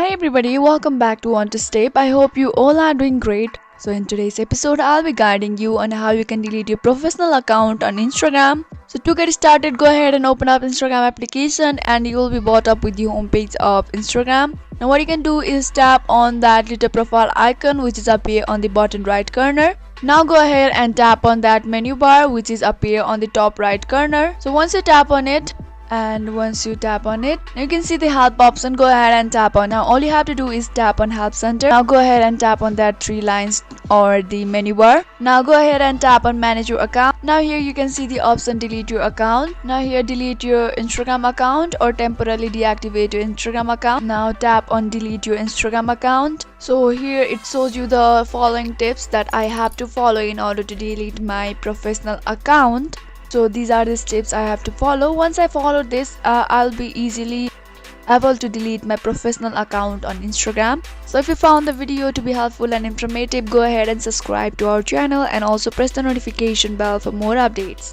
Hi everybody, welcome back to Want to Step. I hope you all are doing great. So in today's episode, I'll be guiding you on how you can delete your professional account on Instagram. So to get started, go ahead and open up Instagram application and you will be brought up with the homepage of Instagram. Now what you can do is tap on that little profile icon which is appear on the bottom right corner. Now go ahead and tap on that menu bar which is appear on the top right corner. So once you tap on it, once you tap on it, you can see the help option. Go ahead and tap on. Now all you have to do is tap on help center. Now go ahead and tap on that three lines or the menu bar. Now go ahead and tap on manage your account. Now here you can see the option delete your account. Now here delete your Instagram account or temporarily deactivate your Instagram account. Now tap on delete your Instagram account. So here it shows you the following tips that I have to follow in order to delete my professional account. So these are the steps I have to follow. Once I follow this, I'll be easily able to delete my professional account on Instagram. So if you found the video to be helpful and informative, go ahead and subscribe to our channel and also press the notification bell for more updates.